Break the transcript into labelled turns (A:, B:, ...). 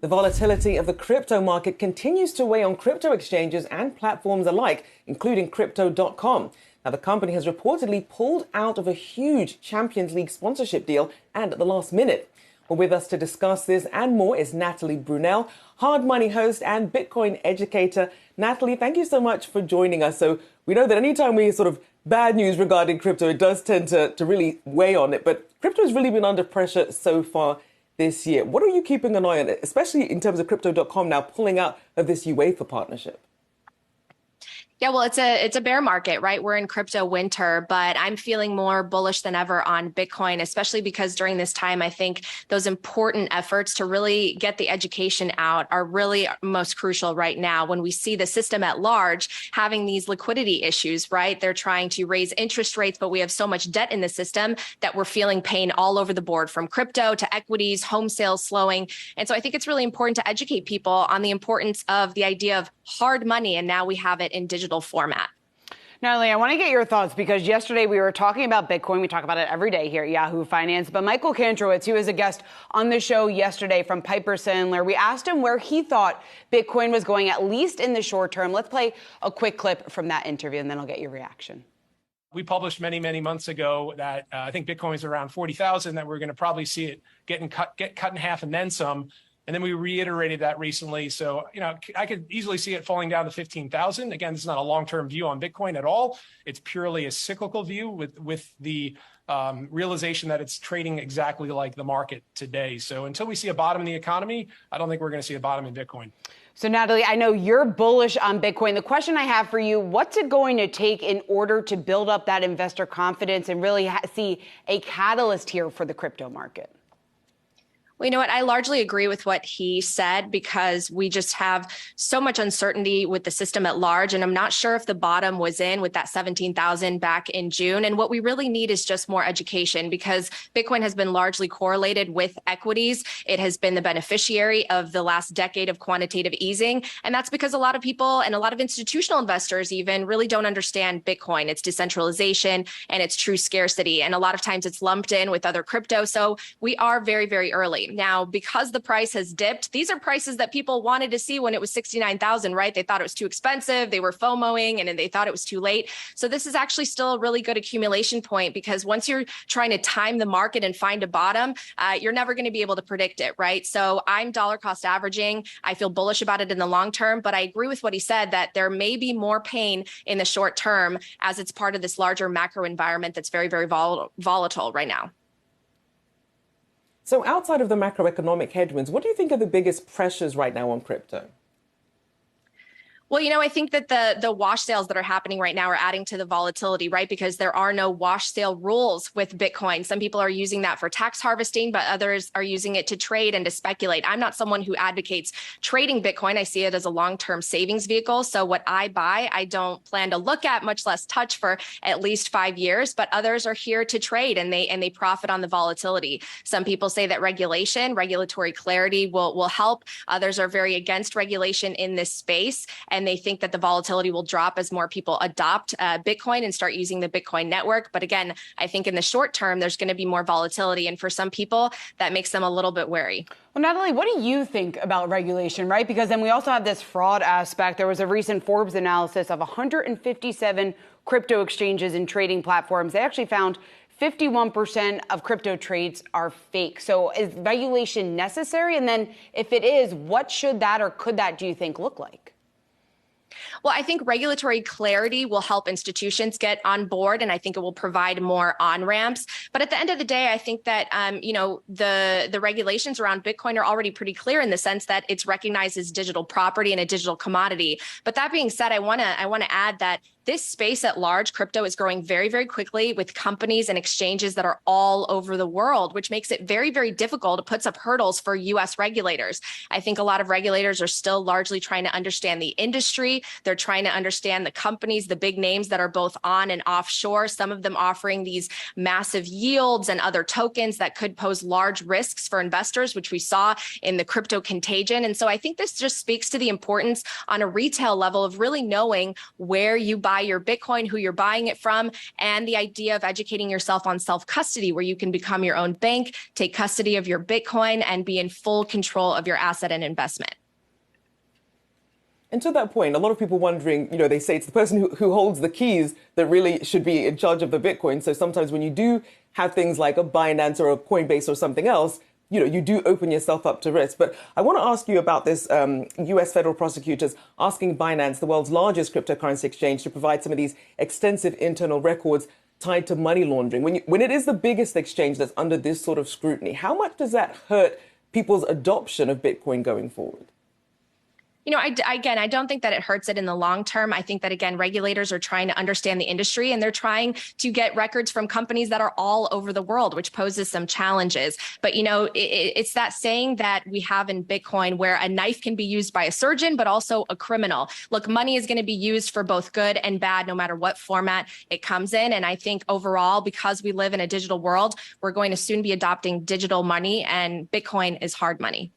A: The volatility of the crypto market continues to weigh on crypto exchanges and platforms alike, including Crypto.com. Now, the company has reportedly pulled out of a huge Champions League sponsorship deal and at the last minute. Well, with us to discuss this and more is Natalie Brunell, Hard Money host and Bitcoin educator. Natalie, thank you so much for joining us. So we know that anytime we sort of bad news regarding crypto, it does tend to really weigh on it. But crypto has really been under pressure so far this year. What are you keeping an eye on, especially in terms of Crypto.com now pulling out of this UEFA partnership?
B: Yeah, well, it's a bear market, right? We're in crypto winter, but I'm feeling more bullish than ever on Bitcoin, especially because during this time, I think those important efforts to really get the education out are really most crucial right now when we see the system at large having these liquidity issues, right? They're trying to raise interest rates, but we have so much debt in the system that we're feeling pain all over the board, from crypto to equities, home sales slowing. And so I think it's really important to educate people on the importance of the idea of hard money, and now we have it in digital format.
C: Natalie, I want to get your thoughts because yesterday we were talking about Bitcoin. We talk about it every day here at Yahoo Finance. But Michael Kantrowitz, who was a guest on the show yesterday from Piper Sandler, we asked him where he thought Bitcoin was going, at least in the short term. Let's play a quick clip from that interview, and then I'll get your reaction.
D: We published many months ago that I think Bitcoin is around 40,000, that we're going to probably see it get cut in half and then some. And then we reiterated that recently. So, I could easily see it falling down to 15,000. Again, this is not a long-term view on Bitcoin at all. It's purely a cyclical view with the realization that it's trading exactly like the market today. So until we see a bottom in the economy, I don't think we're going to see a bottom in Bitcoin.
C: So, Natalie, I know you're bullish on Bitcoin. The question I have for you, what's it going to take in order to build up that investor confidence and really see a catalyst here for the crypto market?
B: Well, you know what? I largely agree with what he said because we just have so much uncertainty with the system at large. And I'm not sure if the bottom was in with that 17,000 back in June. And what we really need is just more education because Bitcoin has been largely correlated with equities. It has been the beneficiary of the last decade of quantitative easing. And that's because a lot of people and a lot of institutional investors even really don't understand Bitcoin, its decentralization and its true scarcity. And a lot of times it's lumped in with other crypto. So we are very, very early. Now, because the price has dipped, these are prices that people wanted to see when it was 69,000, right? They thought it was too expensive. They were FOMOing and then they thought it was too late. So this is actually still a really good accumulation point because once you're trying to time the market and find a bottom, you're never going to be able to predict it, right? So I'm dollar cost averaging. I feel bullish about it in the long term, but I agree with what he said that there may be more pain in the short term as it's part of this larger macro environment that's very, very volatile right now.
A: So outside of the macroeconomic headwinds, what do you think are the biggest pressures right now on crypto?
B: Well, I think that the wash sales that are happening right now are adding to the volatility, right? Because there are no wash sale rules with Bitcoin. Some people are using that for tax harvesting, but others are using it to trade and to speculate. I'm not someone who advocates trading Bitcoin. I see it as a long-term savings vehicle. So what I buy, I don't plan to look at, much less touch for at least 5 years, but others are here to trade and they profit on the volatility. Some people say that regulatory clarity will help. Others are very against regulation in this space. And they think that the volatility will drop as more people adopt Bitcoin and start using the Bitcoin network. But again, I think in the short term, there's going to be more volatility. And for some people, that makes them a little bit wary.
C: Well, Natalie, what do you think about regulation, right? Because then we also have this fraud aspect. There was a recent Forbes analysis of 157 crypto exchanges and trading platforms. They actually found 51% of crypto trades are fake. So is regulation necessary? And then if it is, what should that or could that, do you think, look like?
B: Well, I think regulatory clarity will help institutions get on board, and I think it will provide more on-ramps. But at the end of the day, I think that, the regulations around Bitcoin are already pretty clear in the sense that it's recognized as digital property and a digital commodity. But that being said, I want to add that this space at large, crypto, is growing very, very quickly with companies and exchanges that are all over the world, which makes it very, very difficult. It puts up hurdles for U.S. regulators. I think a lot of regulators are still largely trying to understand the industry. They're trying to understand the companies, the big names that are both on and offshore, some of them offering these massive yields and other tokens that could pose large risks for investors, which we saw in the crypto contagion. And so I think this just speaks to the importance on a retail level of really knowing where you buy buy your Bitcoin, who you're buying it from, and the idea of educating yourself on self-custody, where you can become your own bank, take custody of your Bitcoin, and be in full control of your asset and investment.
A: And to that point, a lot of people wondering, they say it's the person who holds the keys that really should be in charge of the Bitcoin. So sometimes when you do have things like a Binance or a Coinbase or something else, you do open yourself up to risk. But I want to ask you about this U.S. federal prosecutors asking Binance, the world's largest cryptocurrency exchange, to provide some of these extensive internal records tied to money laundering. When it is the biggest exchange that's under this sort of scrutiny, how much does that hurt people's adoption of Bitcoin going forward?
B: I don't think that it hurts it in the long term. I think that, again, regulators are trying to understand the industry, and they're trying to get records from companies that are all over the world, which poses some challenges. But, it's that saying that we have in Bitcoin where a knife can be used by a surgeon, but also a criminal. Look, money is going to be used for both good and bad, no matter what format it comes in. And I think overall, because we live in a digital world, we're going to soon be adopting digital money, and Bitcoin is hard money.